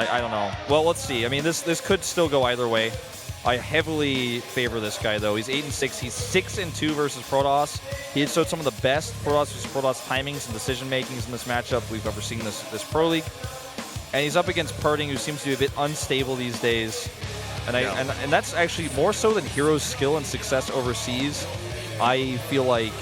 I don't know. Well, let's see. I mean, this could still go either way. I heavily favor this guy, though. He's 8-6. He's 6-2 versus Protoss. He had showed some of the best Protoss versus Protoss timings and decision-makings in this matchup we've ever seen this Pro League. And he's up against PartinG, who seems to be a bit unstable these days. And, and that's actually more so than herO's skill and success overseas. I feel like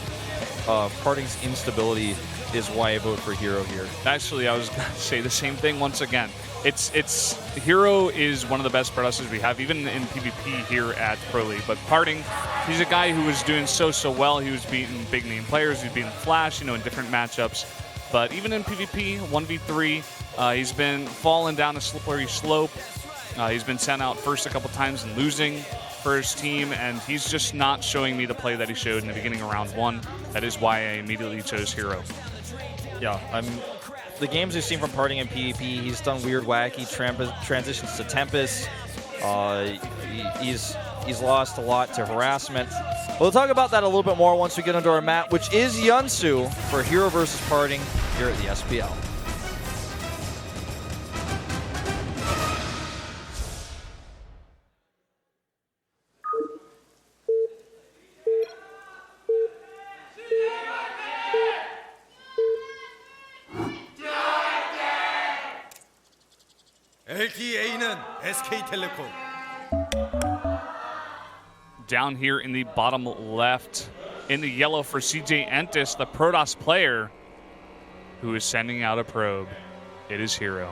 PartinG's instability is why I vote for herO here. Actually, I was going to say the same thing once again. herO is one of the best Protossers we have, even in PvP here at Pro League. But PartinG, he's a guy who was doing so well. He was beating big name players. He was beating Flash, in different matchups. But even in PvP, 1v3, he's been falling down a slippery slope. He's been sent out first a couple times and losing for his team, and he's just not showing me the play that he showed in the beginning of round 1. That is why I immediately chose herO. Yeah, the games we've seen from PartinG in PvP, he's done weird, wacky transitions to Tempest. He's lost a lot to harassment. We'll talk about that a little bit more once we get into our map, which is Yeonsu for herO versus PartinG here at the SPL. LTA는 SKT114. Down here in the bottom left, in the yellow for CJ Entis, the Protoss player who is sending out a probe. It is herO.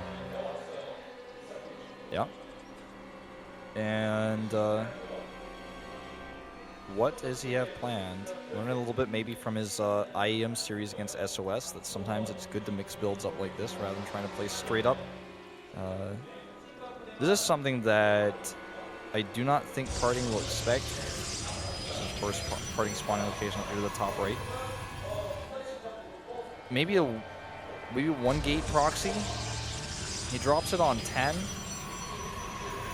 Yeah. And what does he have planned? Learn a little bit maybe from his IEM series against SOS, that sometimes it's good to mix builds up like this rather than trying to play straight up. This is something that I do not think PartinG will expect. Of course, PartinG spawning location up here to the top right. Maybe one gate proxy. He drops it on 10.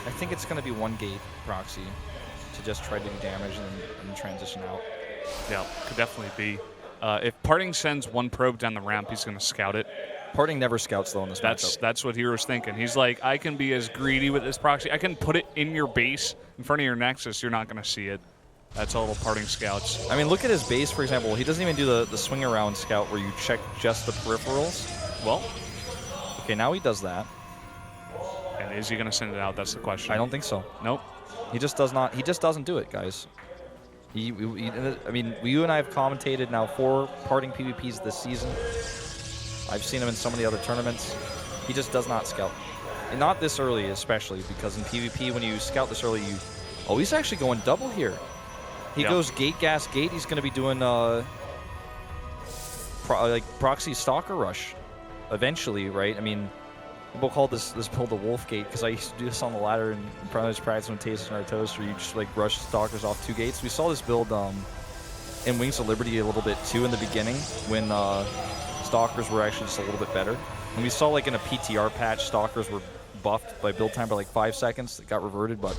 I think it's going to be one gate proxy to just try to do damage and transition out. Yeah, could definitely be. If PartinG sends one probe down the ramp, he's going to scout it. PartinG never scouts, though, in this matchup. That's what herO's thinking. He's like, I can be as greedy with this proxy. I can put it in your base, in front of your Nexus. You're not going to see it. That's all PartinG scouts. I mean, look at his base, for example. He doesn't even do the swing around scout where you check just the peripherals. Well, okay, now he does that. And is he going to send it out? That's the question. I don't think so. Nope. He just does not. He just doesn't do it, guys. I mean, you and I have commentated now 4 PartinG PvPs this season. I've seen him in some of the other tournaments. He just does not scout. And not this early, especially, because in PvP, when you scout this early, you... Oh, he's actually going double here. He goes gate, gas, gate. He's going to be doing like proxy stalker rush eventually, right? I mean, people call this build a wolf gate because I used to do this on the ladder and probably practice when tasting our toast, where you just like rush stalkers off 2 gates. We saw this build in Wings of Liberty a little bit too in the beginning when stalkers were actually just a little bit better. And we saw like in a PTR patch, stalkers were buffed by build time by like 5 seconds. It got reverted, but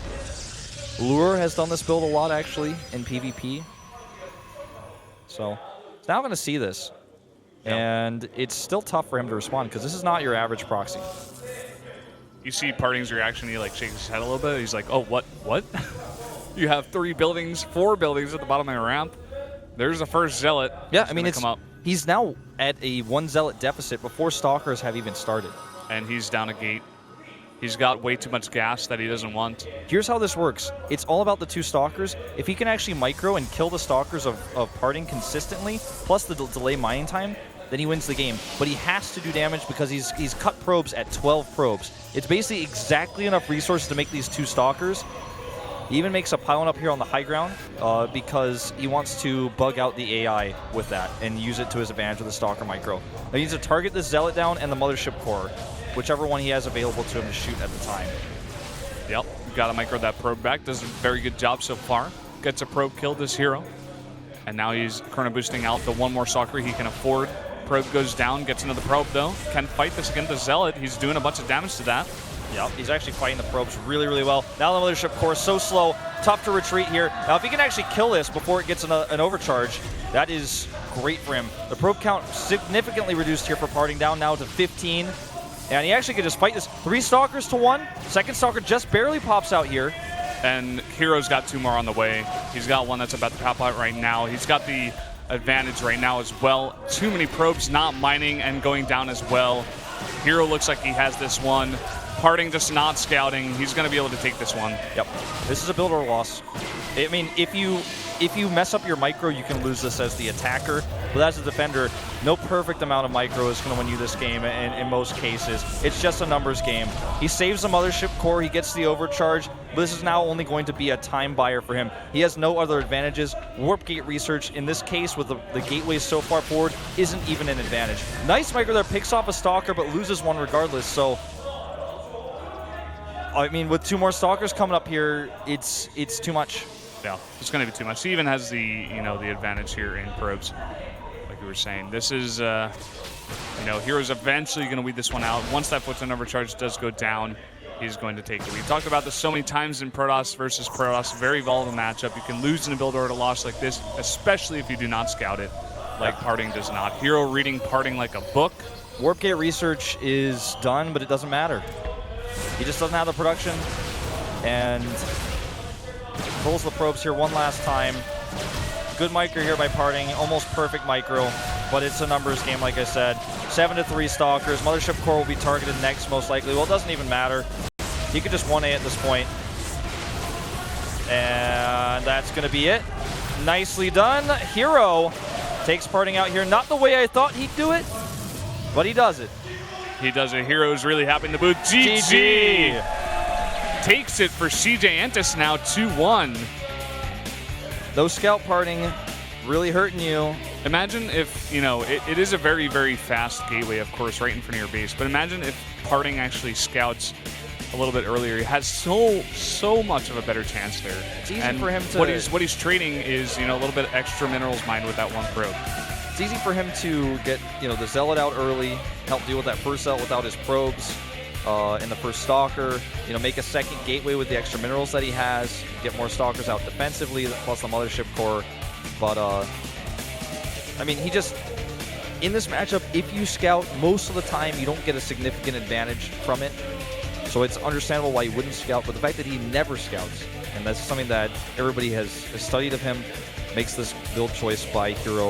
Lure has done this build a lot actually in PvP. So now I'm going to see this. And it's still tough for him to respond because this is not your average proxy. You see PartinG's reaction, he like shakes his head a little bit. He's like, oh, what? You have 4 buildings at the bottom of the ramp. There's the first Zealot. Yeah, I mean, he's now at a 1 Zealot deficit before Stalkers have even started. And he's down a gate. He's got way too much gas that he doesn't want. Here's how this works. It's all about the 2 Stalkers. If he can actually micro and kill the Stalkers of PartinG consistently, plus the delay mining time, then he wins the game. But he has to do damage because he's cut probes at 12 probes. It's basically exactly enough resources to make these 2 Stalkers. He even makes a pylon up here on the high ground because he wants to bug out the AI with that and use it to his advantage with the Stalker micro. He needs to target the Zealot down and the Mothership Core, whichever one he has available to him to shoot at the time. Yep, got to micro that probe back. Does a very good job so far. Gets a probe kill, this herO. And now he's chrono boosting out the 1 more Stalker he can afford. Probe goes down, gets another probe though. Can fight this against the Zealot. He's doing a bunch of damage to that. Yep, he's actually fighting the probes really, really well. Now the Mothership Core is so slow, tough to retreat here. Now if he can actually kill this before it gets an overcharge, that is great for him. The probe count significantly reduced here for PartinG, down now to 15. And he actually could just fight this. 3 Stalkers to 1. Second Stalker just barely pops out here. And herO's got 2 more on the way. He's got one that's about to pop out right now. He's got the advantage right now as well. Too many probes not mining and going down as well. herO looks like he has this one. PartinG just not scouting. He's going to be able to take this one. Yep. This is a build or loss. I mean, if you mess up your micro, you can lose this as the attacker. But as a defender, no perfect amount of micro is going to win you this game in most cases. It's just a numbers game. He saves the mothership core. He gets the overcharge. But this is now only going to be a time buyer for him. He has no other advantages. Warp gate research, in this case, with the gateways so far forward, isn't even an advantage. Nice micro there. Picks off a Stalker, but loses one regardless. So, I mean, with 2 more Stalkers coming up here, it's too much. Yeah, it's going to be too much. He even has the the advantage here in probes, like we were saying. This is herO's eventually going to weed this one out. Once that foot-turn overcharge does go down, he's going to take the lead. We talked about this so many times in Protoss versus Protoss. Very volatile matchup. You can lose in a build order loss like this, especially if you do not scout it, like PartinG does not. herO reading PartinG like a book. Warp gate research is done, but it doesn't matter. He just doesn't have the production, and pulls the probes here one last time. Good micro here by PartinG, almost perfect micro, but it's a numbers game, like I said. 7 to 3 Stalkers. Mothership core will be targeted next, most likely. Well, it doesn't even matter. He could just 1A at this point. And that's going to be it. Nicely done. herO takes PartinG out here. Not the way I thought he'd do it, but he does it. He does it. herO's really happy in the booth. GG! Takes it for CJ Antis now, 2-1. Those scout PartinG really hurting you. Imagine if, it is a very, very fast gateway, of course, right in front of your base. But imagine if PartinG actually scouts a little bit earlier. He has so much of a better chance there. It's easy for him to... What he's trading is, a little bit extra minerals mined with that one probe. It's easy for him to get, the Zealot out early, help deal with that first Zealot without his probes. In the first Stalker, make a second gateway with the extra minerals that he has, get more Stalkers out defensively, plus the mothership core. But, I mean, he just, in this matchup, if you scout, most of the time you don't get a significant advantage from it. So it's understandable why he wouldn't scout, but the fact that he never scouts, and that's something that everybody has studied of him, makes this build choice by herO